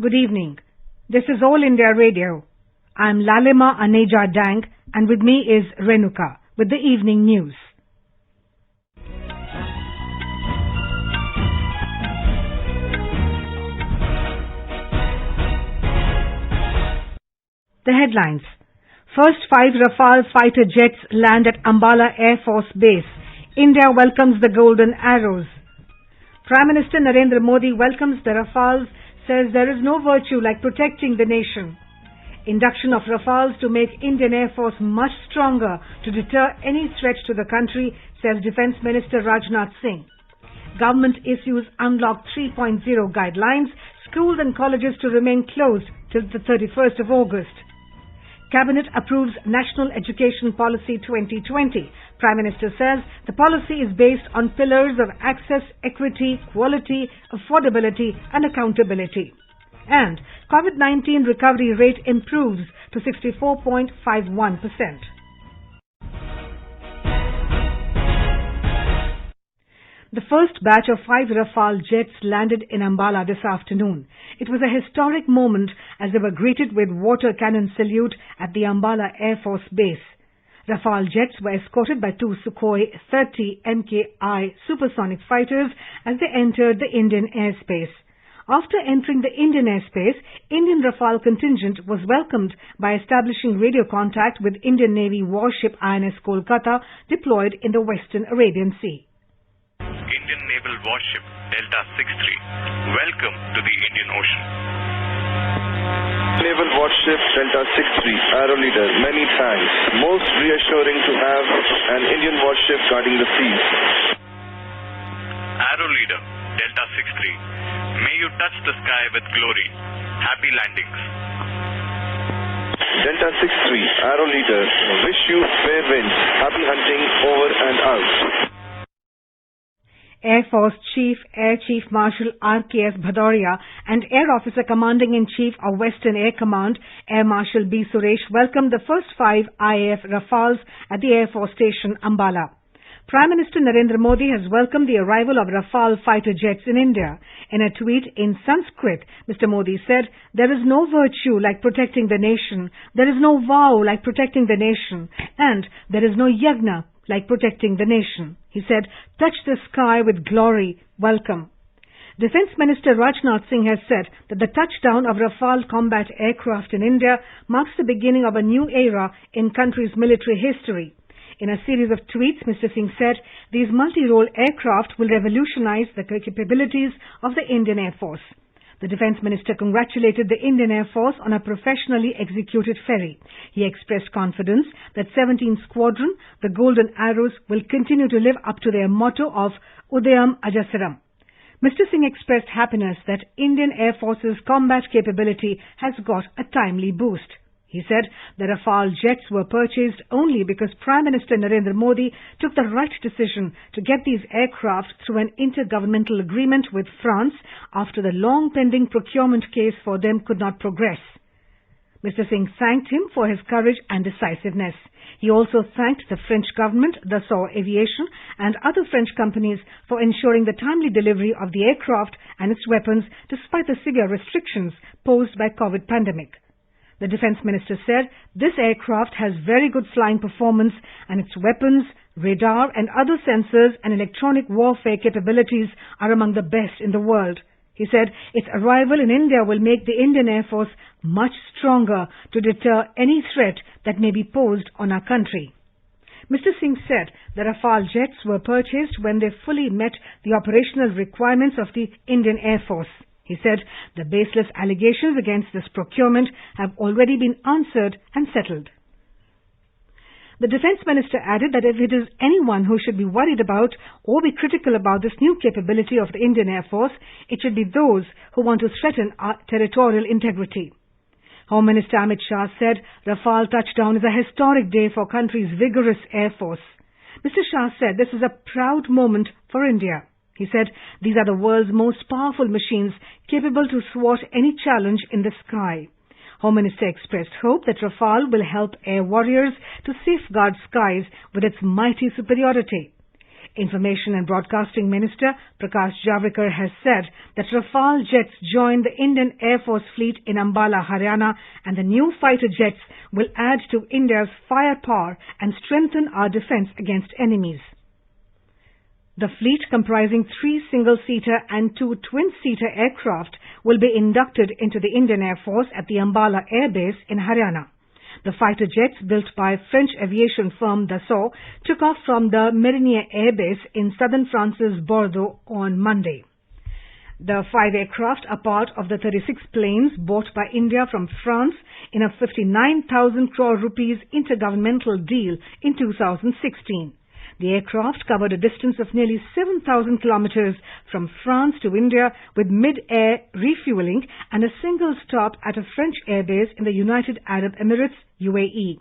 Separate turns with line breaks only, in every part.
Good evening. This is All India Radio. I'm Lalima Aneja Dang and with me is Renuka with the evening news. The headlines. First 5 Rafale fighter jets land at Ambala Air Force Base. India welcomes the golden arrows. Prime Minister Narendra Modi welcomes the Rafales, says there is no virtue like protecting the nation. Induction of Rafales to make Indian Air Force much stronger to deter any threat to the country, says Defence Minister Rajnath Singh. Government issues Unlock 3.0 guidelines, schools and colleges to remain closed till the 31st of August. Cabinet approves National Education Policy 2020. Prime Minister says the policy is based on pillars of access, equity, quality, affordability and accountability. And COVID-19 recovery rate improves to 64.51%. The first batch of 5 Rafale jets landed in Ambala this afternoon. It was a historic moment as they were greeted with water cannon salute at the Ambala Air Force Base. Rafale jets were escorted by 2 Sukhoi 30 Mki supersonic fighters as they entered the Indian airspace. After entering the Indian airspace, Indian Rafale contingent was welcomed by establishing radio contact with Indian Navy warship INS Kolkata deployed in the Western Arabian Sea.
Indian Naval Warship Delta 63. Welcome to the Indian Ocean.
Naval Warship Delta 63, Arrow Leader, many thanks. Most reassuring to have an Indian warship guarding the seas.
Arrow Leader Delta 63. May you touch the sky with glory. Happy landings.
Delta 63, Arrow Leader, wish you fair winds. Happy hunting over and out.
Air Force Chief Air Chief Marshal R.K.S. Bhadauria and Air Officer Commanding-in-Chief of Western Air Command, Air Marshal B. Suresh, welcomed the first 5 IAF Rafales at the Air Force Station, Ambala. Prime Minister Narendra Modi has welcomed the arrival of Rafale fighter jets in India. In a tweet in Sanskrit, Mr. Modi said, "There is no virtue like protecting the nation. There is no vow like protecting the nation. And there is no yagna like protecting the nation." He said, "Touch the sky with glory. Welcome." Defence Minister Rajnath Singh has said that the touchdown of Rafale combat aircraft in India marks the beginning of a new era in country's military history. In a series of tweets, Mr. Singh said, "These multi-role aircraft will revolutionize the capabilities of the Indian Air Force." The Defence Minister congratulated the Indian Air Force on a professionally executed ferry. He expressed confidence that 17th Squadron, the Golden Arrows, will continue to live up to their motto of Udayam Ajasaram. Mr. Singh expressed happiness that Indian Air Force's combat capability has got a timely boost. He said the Rafale jets were purchased only because Prime Minister Narendra Modi took the right decision to get these aircraft through an intergovernmental agreement with France after the long-pending procurement case for them could not progress. Mr. Singh thanked him for his courage and decisiveness. He also thanked the French government, Dassault Aviation and other French companies for ensuring the timely delivery of the aircraft and its weapons despite the severe restrictions posed by COVID pandemic. The Defence Minister said this aircraft has very good flying performance and its weapons, radar and other sensors and electronic warfare capabilities are among the best in the world. He said its arrival in India will make the Indian Air Force much stronger to deter any threat that may be posed on our country. Mr. Singh said the Rafale jets were purchased when they fully met the operational requirements of the Indian Air Force. He said the baseless allegations against this procurement have already been answered and settled. The Defence Minister added that if it is anyone who should be worried about or be critical about this new capability of the Indian Air Force, it should be those who want to threaten our territorial integrity. Home Minister Amit Shah said Rafale touchdown is a historic day for country's vigorous Air Force. Mr. Shah said this is a proud moment for India. He said these are the world's most powerful machines capable to thwart any challenge in the sky. Home Minister expressed hope that Rafale will help air warriors to safeguard skies with its mighty superiority. Information and Broadcasting Minister Prakash Javadekar has said that Rafale jets joined the Indian Air Force fleet in Ambala, Haryana, and the new fighter jets will add to India's firepower and strengthen our defense against enemies. The fleet, comprising 3 single-seater and 2 twin-seater aircraft, will be inducted into the Indian Air Force at the Ambala Air Base in Haryana. The fighter jets, built by French aviation firm Dassault, took off from the Marinier Air Base in southern France's Bordeaux on Monday. The 5 aircraft are part of the 36 planes bought by India from France in a 59,000 crore rupees intergovernmental deal in 2016. The aircraft covered a distance of nearly 7,000 kilometers from France to India with mid-air refueling and a single stop at a French airbase in the United Arab Emirates, UAE.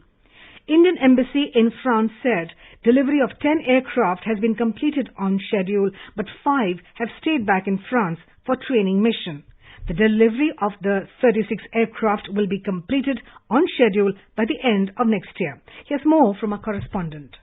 Indian Embassy in France said delivery of 10 aircraft has been completed on schedule, but 5 have stayed back in France for training mission. The delivery of the 36 aircraft will be completed on schedule by the end of next year. Here's more from our correspondent.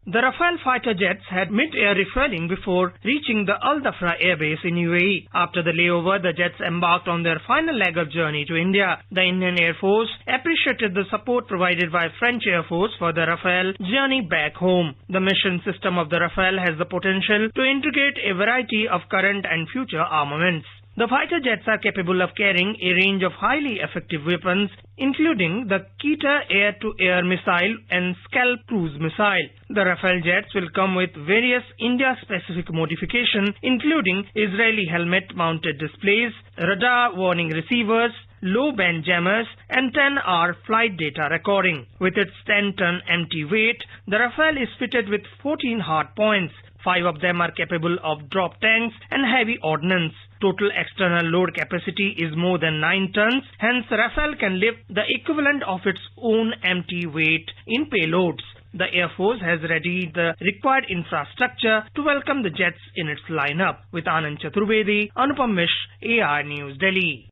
The Rafale fighter jets had mid-air refueling before reaching the Al Dhafra airbase in UAE. After the layover, the jets embarked on their final leg of journey to India. The Indian Air Force appreciated the support provided by French Air Force for the Rafale journey back home. The mission system of the Rafale has the potential to integrate a variety of current and future armaments. The fighter jets are capable of carrying a range of highly effective weapons, including the Kita air-to-air missile and Scalp cruise missile. The Rafale jets will come with various India-specific modifications, including Israeli helmet-mounted displays, radar warning receivers, low-band jammers, and 10-hour flight data recording. With its 10-ton empty weight, the Rafale is fitted with 14 hard points. 5 of them are capable of drop tanks and heavy ordnance. Total external load capacity is more than 9 tons, hence Rafale can lift the equivalent of its own empty weight in payloads. The Air Force has readied the required infrastructure to welcome the jets in its lineup. With Anand Chaturvedi, Anupam Mishra, AI News, Delhi.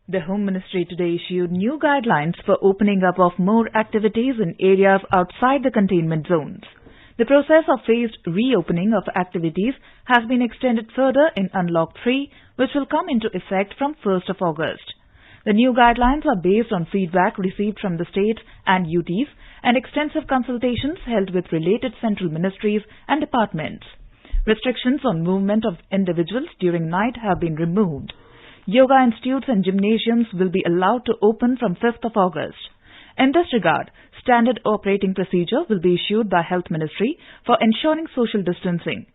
The Home Ministry today issued new guidelines for opening up of more activities in areas outside the containment zones. The process of phased reopening of activities has been extended further in Unlock 3, which will come into effect from 1st of August. The new guidelines are based on feedback received from the states and UTs and extensive consultations held with related central ministries and departments. Restrictions on movement of individuals during night have been removed. Yoga institutes and gymnasiums will be allowed to open from 5th of August. In this regard, standard operating procedure will be issued by Health Ministry for ensuring social distancing.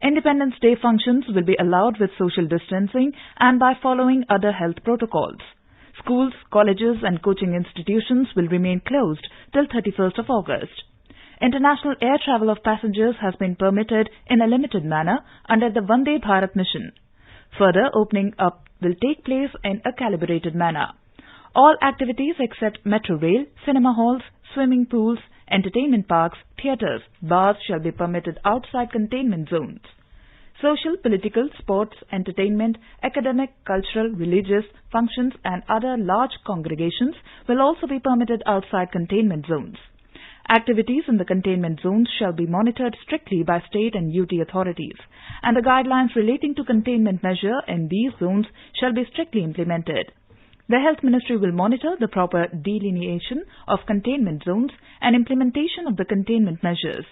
Independence Day functions will be allowed with social distancing and by following other health protocols. Schools, colleges and coaching institutions will remain closed till 31st of August. International air travel of passengers has been permitted in a limited manner under the Vande Bharat mission. Further opening up will take place in a calibrated manner. All activities except metro rail, cinema halls, swimming pools, entertainment parks, theatres, bars shall be permitted outside containment zones. Social, political, sports, entertainment, academic, cultural, religious functions and other large congregations will also be permitted outside containment zones. Activities in the containment zones shall be monitored strictly by state and UT authorities, and the guidelines relating to containment measure in these zones shall be strictly implemented. The Health Ministry will monitor the proper delineation of containment zones and implementation of the containment measures.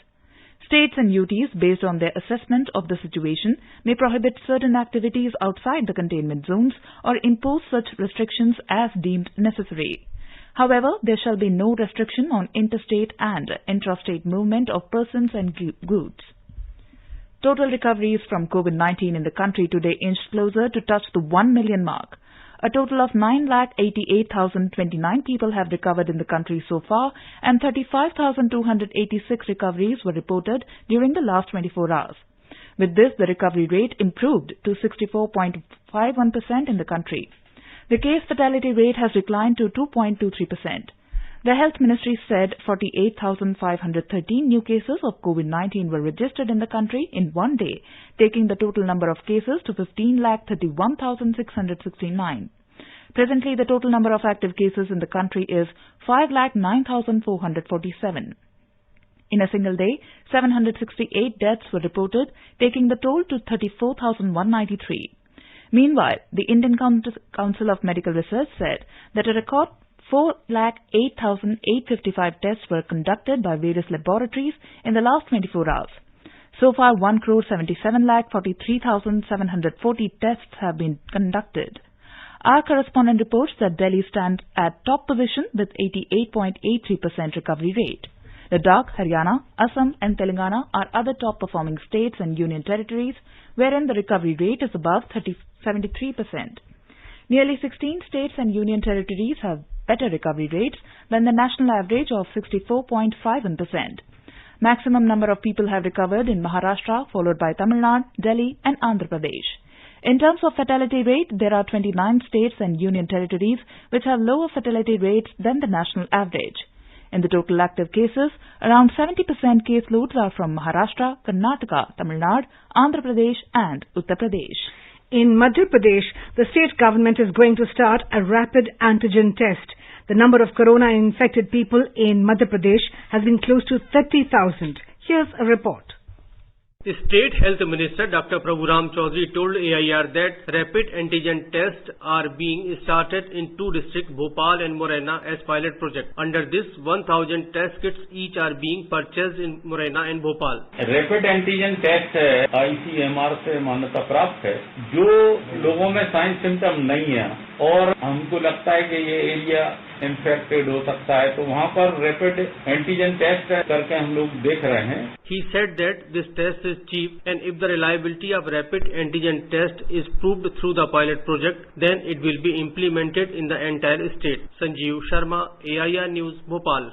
States and UTs, based on their assessment of the situation, may prohibit certain activities outside the containment zones or impose such restrictions as deemed necessary. However, there shall be no restriction on interstate and intrastate movement of persons and goods. Total recoveries from COVID-19 in the country today inched closer to touch the 1 million mark. A total of 9,88,029 people have recovered in the country so far, and 35,286 recoveries were reported during the last 24 hours. With this, the recovery rate improved to 64.51% in the country. The case fatality rate has declined to 2.23%. The Health Ministry said 48,513 new cases of COVID-19 were registered in the country in one day, taking the total number of cases to 15,31,669. Presently, the total number of active cases in the country is 5,09,447. In a single day, 768 deaths were reported, taking the toll to 34,193. Meanwhile, the Indian Council of Medical Research said that a record 4,08,855 tests were conducted by various laboratories in the last 24 hours. So far, 1,77,43,740 tests have been conducted. Our correspondent reports that Delhi stands at top position with 88.83% recovery rate. Ladakh, Haryana, Assam and Telangana are other top performing states and union territories wherein the recovery rate is above 73%. Nearly 16 states and union territories have better recovery rates than the national average of 64.51%. Maximum number of people have recovered in Maharashtra, followed by Tamil Nadu, Delhi and Andhra Pradesh. In terms of fatality rate, there are 29 states and union territories which have lower fatality rates than the national average. In the total active cases, around 70% caseloads are from Maharashtra, Karnataka, Tamil Nadu, Andhra Pradesh and Uttar Pradesh.
In Madhya Pradesh, the state government is going to start a rapid antigen test. The number of corona-infected people in Madhya Pradesh has been close to 30,000. Here's a report.
The State Health Minister Dr. Prabhuram Chaudhary told AIR that rapid antigen tests are being started in two districts, Bhopal and Morena, as pilot project. Under this, 1,000 test kits each are being purchased in Morena and Bhopal.
Rapid antigen test ICMR से मान्यता प्राप्त है. जो लोगों में sign symptom नहीं है और हमको लगता है कि ये एरिया इन्फेक्टेड हो सकता है, तो वहाँ पर रैपिड एंटीजन टेस्ट करके हम लोग देख रहे हैं.
He said that this test is cheap and if the reliability of rapid antigen test is proved through the pilot project, then it will be implemented in the entire state. Sanjeev Sharma, AIR News, Bhopal.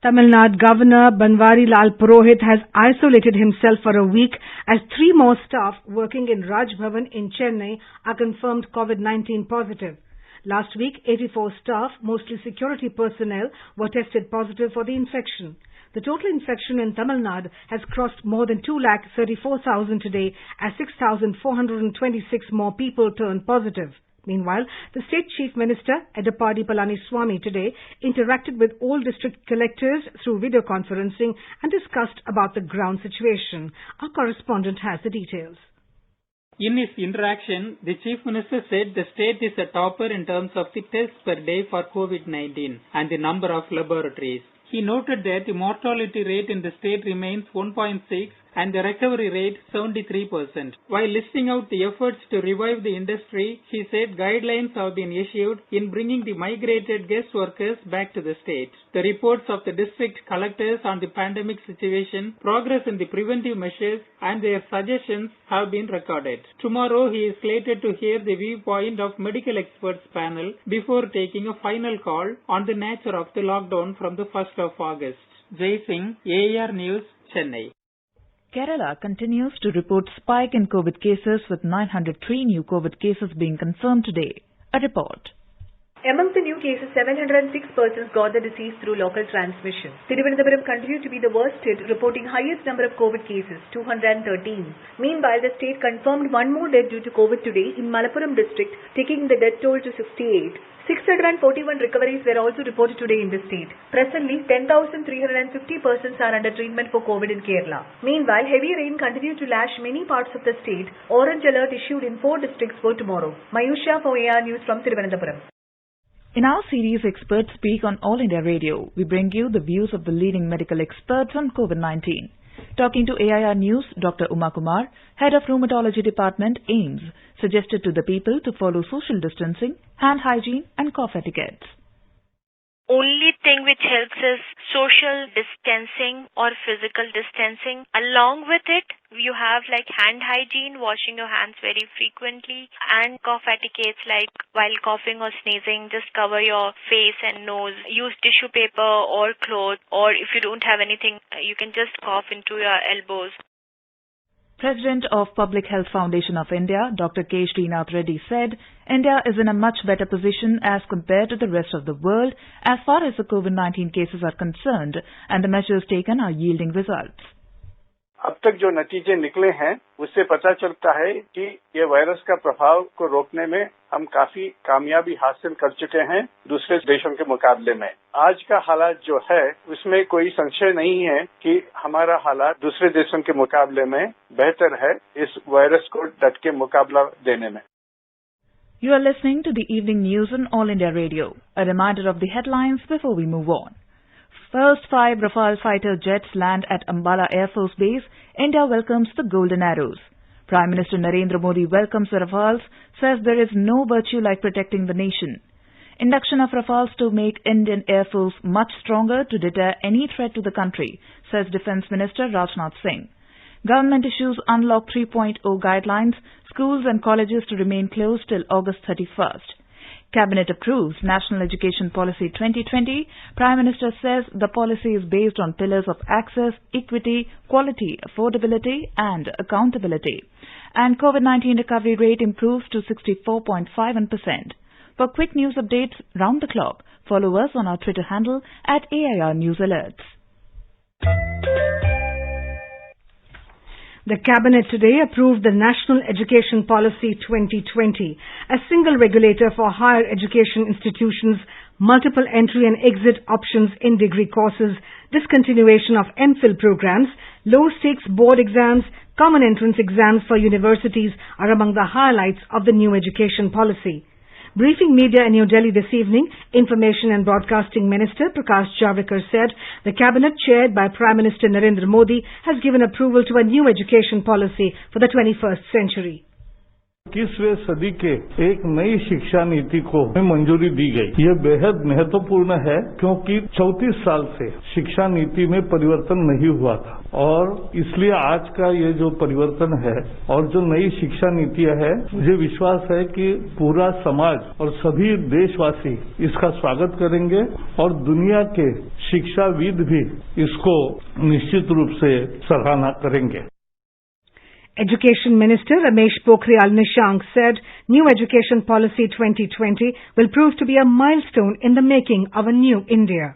Tamil Nadu Governor Banwari Lal Purohit has isolated himself for a week as 3 more staff working in Raj Bhavan in Chennai are confirmed COVID-19 positive. Last week, 84 staff, mostly security personnel, were tested positive for the infection. The total infection in Tamil Nadu has crossed more than 2,34,000 today as 6,426 more people turned positive. Meanwhile, the State Chief Minister, Edappadi Palaniswamy, today interacted with all district collectors through video conferencing and discussed about the ground situation. Our correspondent has the details.
In his interaction, the Chief Minister said the state is a topper in terms of the tests per day for COVID-19 and the number of laboratories. He noted that the mortality rate in the state remains 1.6 and the recovery rate 73%. While listing out the efforts to revive the industry, he said guidelines have been issued in bringing the migrated guest workers back to the state. The reports of the district collectors on the pandemic situation, progress in the preventive measures and their suggestions have been recorded. Tomorrow he is slated to hear the viewpoint of medical experts panel before taking a final call on the nature of the lockdown from the 1st of August. Jai Singh, AIR News, Chennai.
Kerala continues to report spike in COVID cases with 903 new COVID cases being confirmed today. A report.
Among the new cases, 706 persons got the disease through local transmission. Thiruvananthapuram continued to be the worst hit, reporting highest number of COVID cases, 213. Meanwhile, the state confirmed one more death due to COVID today in Malappuram district, taking the death toll to 68. 641 recoveries were also reported today in the state. Presently, 10,350 persons are under treatment for COVID in Kerala. Meanwhile, heavy rain continued to lash many parts of the state. Orange alert issued in 4 districts for tomorrow. Mayusha for AR News from Thiruvananthapuram.
In our series Experts Speak on All India Radio, we bring you the views of the leading medical experts on COVID-19. Talking to AIR News, Dr. Uma Kumar, Head of Rheumatology Department, AIIMS, suggested to the people to follow social distancing, hand hygiene and cough etiquettes.
Only thing which helps is social distancing or physical distancing. Along with it, you have like hand hygiene, washing your hands very frequently, and cough etiquettes like while coughing or sneezing, just cover your face and nose. Use tissue paper or cloth, or if you don't have anything, you can just cough into your elbows.
President of Public Health Foundation of India, Dr. K. Srinath Reddy said, India is in a much better position as compared to the rest of the world as far as the COVID-19 cases are concerned and the measures taken are yielding results.
अब तक जो नतीजे निकले हैं उससे पता चलता है कि ये वायरस का प्रभाव को रोकने में हम काफी कामयाबी हासिल कर चुके हैं दूसरे देशों के मुकाबले में। आज का हालात जो है उसमें कोई संशय नहीं है कि हमारा हालात दूसरे देशों के मुकाबले में बेहतर है इस वायरस को डट के मुकाबला देने में।
You are listening to the evening news on All India Radio. A reminder of the headlines before we move on. First 5 Rafale fighter jets land at Ambala Air Force Base. India welcomes the Golden Arrows. Prime Minister Narendra Modi welcomes the Rafales, says there is no virtue like protecting the nation. Induction of Rafales to make Indian Air Force much stronger to deter any threat to the country, says Defence Minister Rajnath Singh. Government issues Unlock 3.0 guidelines, schools and colleges to remain closed till August 31st. Cabinet approves National Education Policy 2020. Prime Minister says the policy is based on pillars of access, equity, quality, affordability and accountability. And COVID-19 recovery rate improves to 64.51%. For quick news updates round the clock, follow us on our Twitter handle @AIR News Alerts.
The Cabinet today approved the National Education Policy 2020, a single regulator for higher education institutions, multiple entry and exit options in degree courses, discontinuation of MPhil programs, low-stakes board exams, common entrance exams for universities are among the highlights of the new education policy. Briefing media in New Delhi this evening, Information and Broadcasting Minister Prakash Javadekar said the Cabinet chaired by Prime Minister Narendra Modi has given approval to a new education policy for the 21st century.
21वीं सदी के एक नई शिक्षा नीति को मंजूरी दी गई। ये बेहद महत्वपूर्ण है क्योंकि 34 साल से शिक्षा नीति में परिवर्तन नहीं हुआ था और इसलिए आज का ये जो परिवर्तन है और जो नई शिक्षा नीतियां है, मुझे विश्वास है कि पूरा समाज और सभी देशवासी इसका स्वागत करेंगे और दुनिया के शिक्षाविद भी इसको निश्चित रूप से सराहना करेंगे।
Education Minister Ramesh Pokhriyal Nishank said new education policy 2020 will prove to be a milestone in the making of a new India.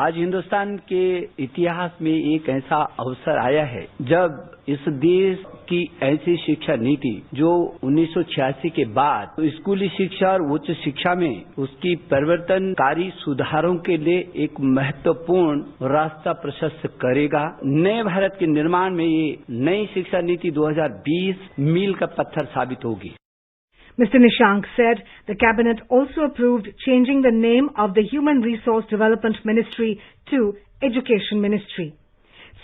आज हिंदुस्तान के इतिहास में एक ऐसा अवसर आया है जब इस देश की ऐसी शिक्षा नीति जो 1986 के बाद स्कूली शिक्षा और उच्च शिक्षा में उसकी परिवर्तनकारी सुधारों के लिए एक महत्वपूर्ण रास्ता प्रशस्त करेगा। नए भारत के निर्माण में ये नई शिक्षा नीति 2020 मील का पत्थर साबित होगी।
Mr. Nishank said the Cabinet also approved changing the name of the Human Resource Development Ministry to Education Ministry.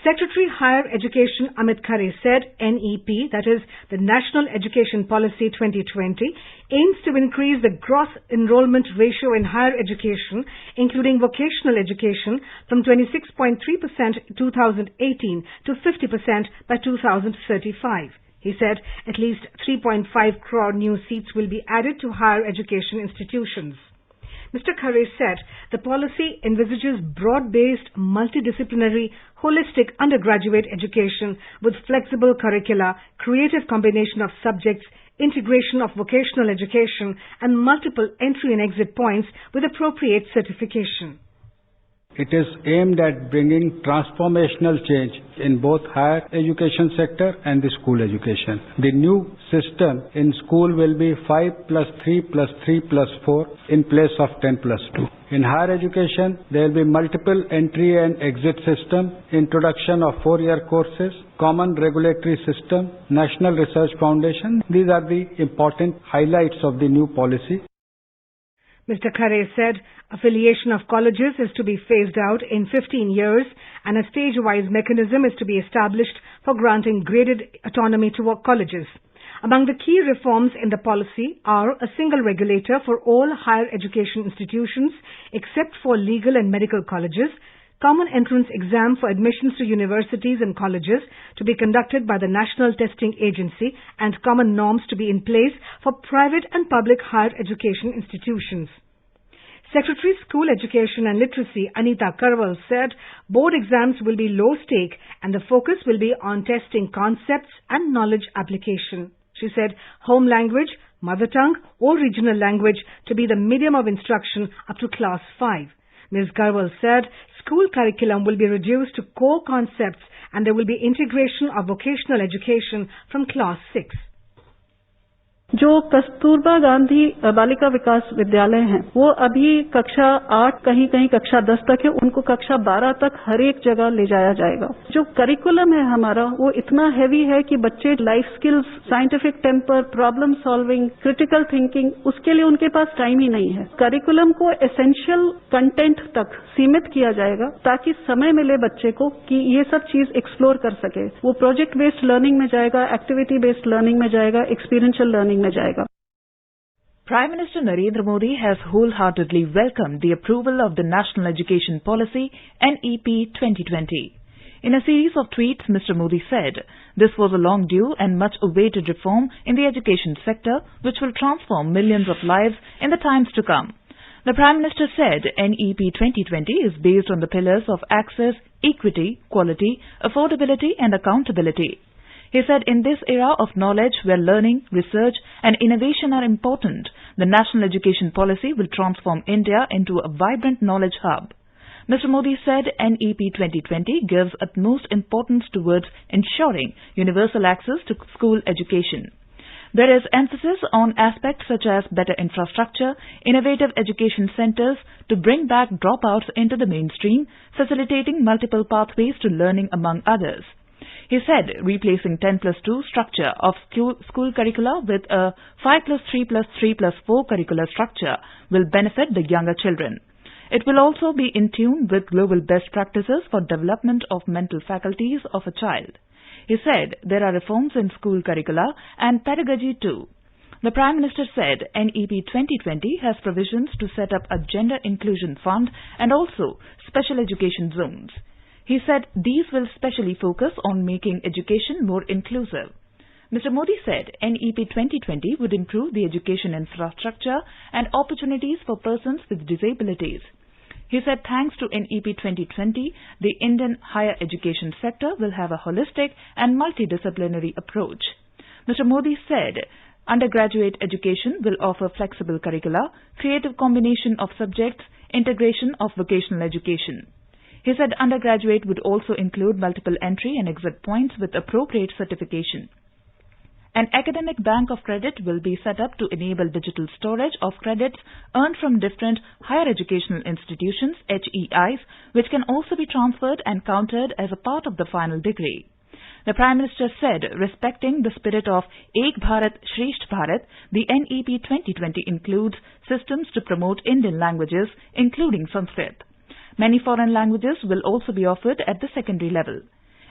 Secretary Higher Education Amit Khare said NEP, that is the National Education Policy 2020, aims to increase the gross enrollment ratio in higher education, including vocational education, from 26.3% in 2018 to 50% by 2035. He said at least 3.5 crore new seats will be added to higher education institutions. Mr. Khare said the policy envisages broad-based, multidisciplinary, holistic undergraduate education with flexible curricula, creative combination of subjects, integration of vocational education and multiple entry and exit points with appropriate certification.
It is aimed at bringing transformational change in both higher education sector and the school education. The new system in school will be 5+3+3+4 in place of 10+2. In higher education, there will be multiple entry and exit system, introduction of 4-year courses, common regulatory system, National Research Foundation. These are the important highlights of the new policy.
Mr. Khare said affiliation of colleges is to be phased out in 15 years and a stage-wise mechanism is to be established for granting graded autonomy to colleges. Among the key reforms in the policy are a single regulator for all higher education institutions except for legal and medical colleges, common entrance exam for admissions to universities and colleges to be conducted by the National Testing Agency and common norms to be in place for private and public higher education institutions. Secretary School Education and Literacy Anita Karwal said board exams will be low stake and the focus will be on testing concepts and knowledge application. She said home language, mother tongue or regional language to be the medium of instruction up to class 5. Ms. Garwal said school curriculum will be reduced to core concepts and there will be integration of vocational education from class 6.
जो कस्तूरबा गांधी बालिका विकास विद्यालय हैं वो अभी कक्षा 8 कहीं कहीं कक्षा 10 तक है, उनको कक्षा 12 तक हर एक जगह ले जाया जाएगा। जो करिकुलम है हमारा वो इतना हैवी है कि बच्चे life skills, scientific temper, problem solving, critical thinking, उसके लिए उनके पास टाइम ही नहीं है। करिकुलम को एसेंशियल कंटेंट तक सीमित किया जाएगा ताकि समय मिले बच्चे को कि ये सब चीज एक्सप्लोर कर सके। वो प्रोजेक्ट बेस्ड लर्निंग में जाएगा, एक्टिविटी बेस्ड लर्निंग में जाएगा, एक्सपीरियंशियल लर्निंग में जाएगा।
Prime Minister Narendra Modi has wholeheartedly welcomed the approval of the National Education Policy NEP 2020. In a series of tweets, Mr. Modi said, "This was a long due and much awaited reform in the education sector which will transform millions of lives in the times to come." The Prime Minister said NEP 2020 is based on the pillars of access, equity, quality, affordability and accountability. He said in this era of knowledge where learning, research and innovation are important, the National Education Policy will transform India into a vibrant knowledge hub. Mr. Modi said NEP 2020 gives utmost importance towards ensuring universal access to school education. There is emphasis on aspects such as better infrastructure, innovative education centers to bring back dropouts into the mainstream, facilitating multiple pathways to learning among others. He said replacing 10+2 structure of school curricula with a 5+3+3+4 curricular structure will benefit the younger children. It will also be in tune with global best practices for development of mental faculties of a child. He said there are reforms in school curricula and pedagogy too. The Prime Minister said NEP 2020 has provisions to set up a gender inclusion fund and also special education zones. He said these will specially focus on making education more inclusive. Mr. Modi said NEP 2020 would improve the education infrastructure and opportunities for persons with disabilities. He said thanks to NEP 2020, the Indian higher education sector will have a holistic and multidisciplinary approach. Mr. Modi said undergraduate education will offer flexible curricula, creative combination of subjects, integration of vocational education. He said undergraduate would also include multiple entry and exit points with appropriate certification. An academic bank of credit will be set up to enable digital storage of credits earned from different higher educational institutions, HEIs, which can also be transferred and counted as a part of the final degree. The Prime Minister said, respecting the spirit of Ek Bharat Shresth Bharat, the NEP 2020 includes systems to promote Indian languages, including Sanskrit. Many foreign languages will also be offered at the secondary level.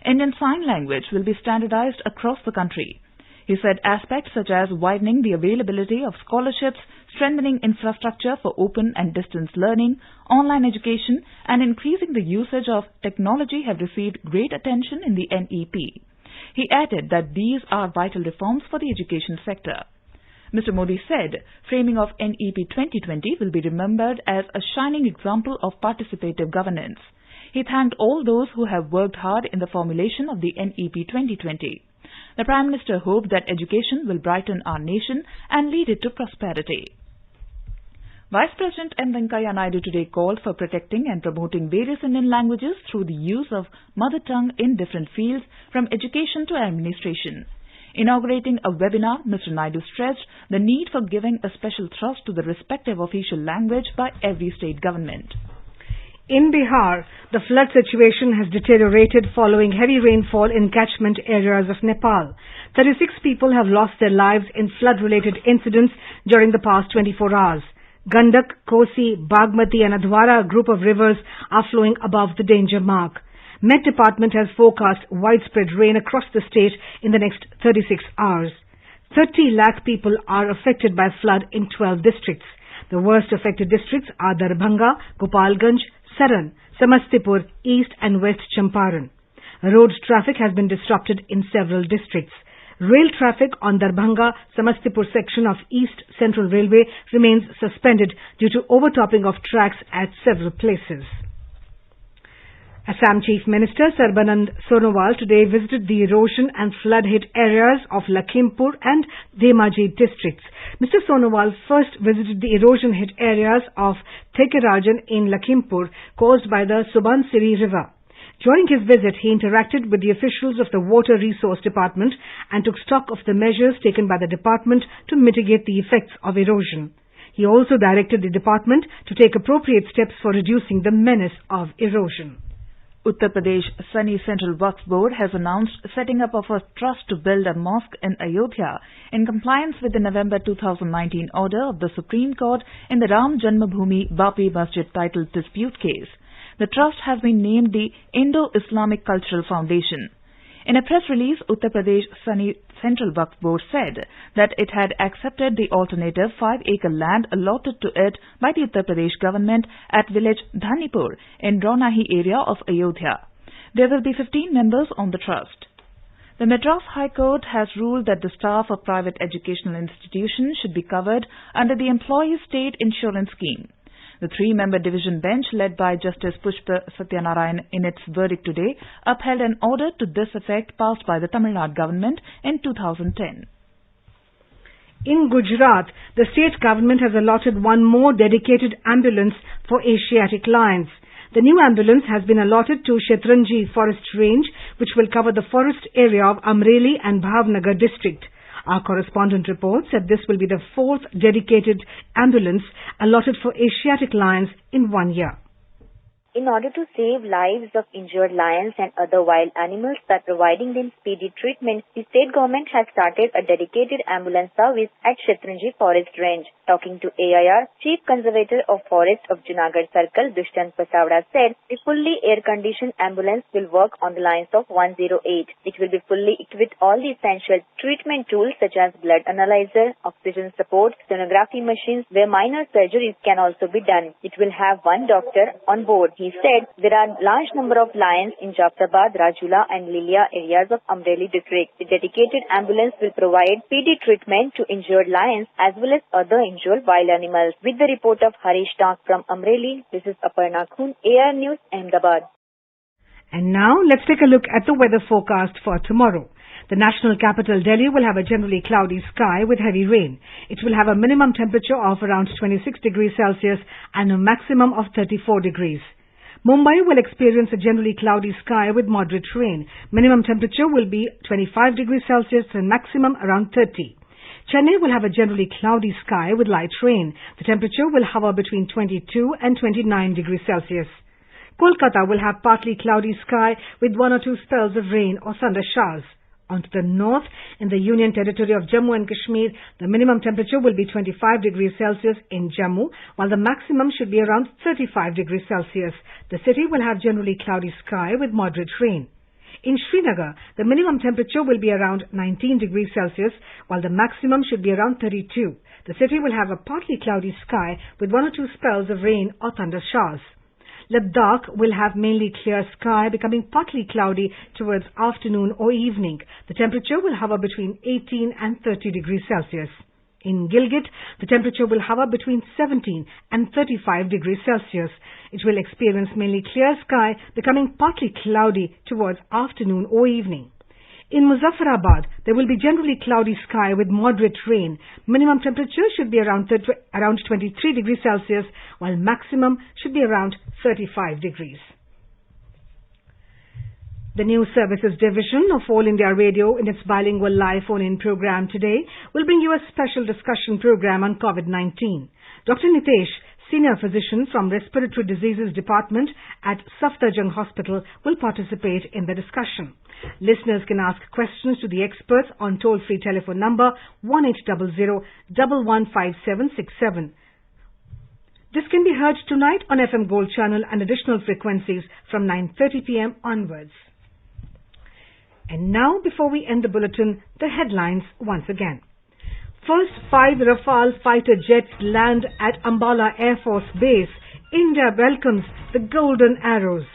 Indian Sign Language will be standardized across the country. He said aspects such as widening the availability of scholarships, strengthening infrastructure for open and distance learning, online education, and increasing the usage of technology have received great attention in the NEP. He added that these are vital reforms for the education sector. Mr. Modi said framing of NEP 2020 will be remembered as a shining example of participative governance. He thanked all those who have worked hard in the formulation of the NEP 2020. The Prime Minister hoped that education will brighten our nation and lead it to prosperity. Vice President M. Venkaiah Naidu today called for protecting and promoting various Indian languages through the use of mother tongue in different fields from education to administration. Inaugurating a webinar, Mr. Naidu stressed the need for giving a special thrust to the respective official language by every state government.
In Bihar, the flood situation has deteriorated following heavy rainfall in catchment areas of Nepal. 36 people have lost their lives in flood-related incidents during the past 24 hours. Gandak, Kosi, Bagmati and Adhwara, a group of rivers, are flowing above the danger mark. Met Department has forecast widespread rain across the state in the next 36 hours. 30 lakh people are affected by flood in 12 districts. The worst affected districts are Darbhanga, Gopalganj, Saran, Samastipur, East and West Champaran. Road traffic has been disrupted in several districts. Rail traffic on Darbhanga-Samastipur section of East Central Railway remains suspended due to overtopping of tracks at several places. Assam Chief Minister Sarbanand Sonowal today visited the erosion and flood-hit areas of Lakhimpur and Dhemaji districts. Mr. Sonowal first visited the erosion-hit areas of Thekerajan in Lakhimpur caused by the Subansiri River. During his visit, he interacted with the officials of the Water Resource Department and took stock of the measures taken by the department to mitigate the effects of erosion. He also directed the department to take appropriate steps for reducing the menace of erosion.
Uttar Pradesh Sunni Central Waqf Board has announced setting up of a trust to build a mosque in Ayodhya in compliance with the November 2019 order of the Supreme Court in the Ram Janmabhoomi Bapi Masjid title dispute case. The trust has been named the Indo-Islamic Cultural Foundation. In a press release, Uttar Pradesh Sunni Central Waqf Board said that it had accepted the alternative 5-acre land allotted to it by the Uttar Pradesh government at village Dhanipur in Ronahi area of Ayodhya. There will be 15 members on the trust. The Madras High Court has ruled that the staff of private educational institutions should be covered under the Employees State Insurance Scheme. The 3-member division bench led by Justice Pushpa Satyanarayan in its verdict today upheld an order to this effect passed by the Tamil Nadu government in 2010.
In Gujarat, the state government has allotted one more dedicated ambulance for Asiatic lions. The new ambulance has been allotted to Shetranji Forest Range, which will cover the forest area of Amreli and Bhavnagar district. Our correspondent reports that this will be the 4th dedicated ambulance allotted for Asiatic lions in 1 year.
In order to save lives of injured lions and other wild animals by providing them speedy treatment, the state government has started a dedicated ambulance service at Shetranji Forest Range. Talking to AIR, Chief Conservator of Forest of Junagadh Circle, Dushyant Pasawda said the fully air-conditioned ambulance will work on the lines of 108. It will be fully equipped with all the essential treatment tools such as blood analyzer, oxygen support, sonography machines, where minor surgeries can also be done. It will have one doctor on board. He said there are large number of lions in Jafrabad, Rajula and Lilia areas of Amreli district. The dedicated ambulance will provide speedy treatment to injured lions as well as other injured wild animals. With the report of Harish Tak from Amreli, this is Aparna Khun, AR News, Ahmedabad.
And now let's take a look at the weather forecast for tomorrow. The national capital Delhi will have a generally cloudy sky with heavy rain. It will have a minimum temperature of around 26 degrees Celsius and a maximum of 34 degrees. Mumbai will experience a generally cloudy sky with moderate rain. Minimum temperature will be 25 degrees Celsius and maximum around 30. Chennai will have a generally cloudy sky with light rain. The temperature will hover between 22 and 29 degrees Celsius. Kolkata will have partly cloudy sky with 1 or 2 spells of rain or thunder showers. On to the north, in the Union Territory of Jammu and Kashmir, the minimum temperature will be 25 degrees Celsius in Jammu, while the maximum should be around 35 degrees Celsius. The city will have generally cloudy sky with moderate rain. In Srinagar, the minimum temperature will be around 19 degrees Celsius, while the maximum should be around 32. The city will have a partly cloudy sky with 1 or 2 spells of rain or thunder showers. Ladakh will have mainly clear sky, becoming partly cloudy towards afternoon or evening. The temperature will hover between 18 and 30 degrees Celsius. In Gilgit, the temperature will hover between 17 and 35 degrees Celsius. It will experience mainly clear sky, becoming partly cloudy towards afternoon or evening. In Muzaffarabad, there will be generally cloudy sky with moderate rain. Minimum temperature should be around 23 degrees Celsius, while maximum should be around 35 degrees. The News Services Division of All India Radio in its bilingual live phone-in program today will bring you a special discussion program on COVID-19. Dr. Nitesh, Senior Physician from Respiratory Diseases Department at Safdarjung Hospital, will participate in the discussion. Listeners can ask questions to the experts on toll-free telephone number 1800-115767. This can be heard tonight on FM Gold Channel and additional frequencies from 9:30 p.m. onwards. And now, before we end the bulletin, the headlines once again. First 5 Rafale fighter jets land at Ambala Air Force Base. India welcomes the golden arrows.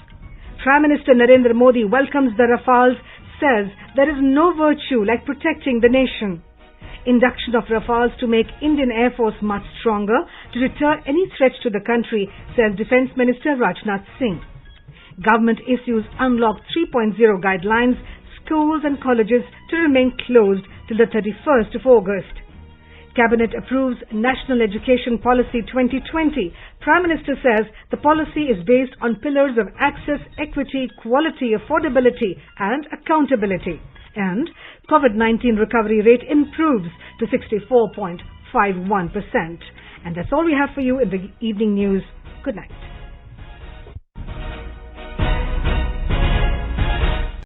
Prime Minister Narendra Modi welcomes the Rafales, says there is no virtue like protecting the nation. Induction of Rafales to make Indian Air Force much stronger to deter any threat to the country, says Defence Minister Rajnath Singh. Government issues Unlock 3.0 guidelines, schools and colleges to remain closed till the 31st of August. Cabinet approves National Education Policy 2020. Prime Minister says the policy is based on pillars of access, equity, quality, affordability and accountability. And COVID-19 recovery rate improves to 64.51%. And that's all we have for you in the evening news. Good night.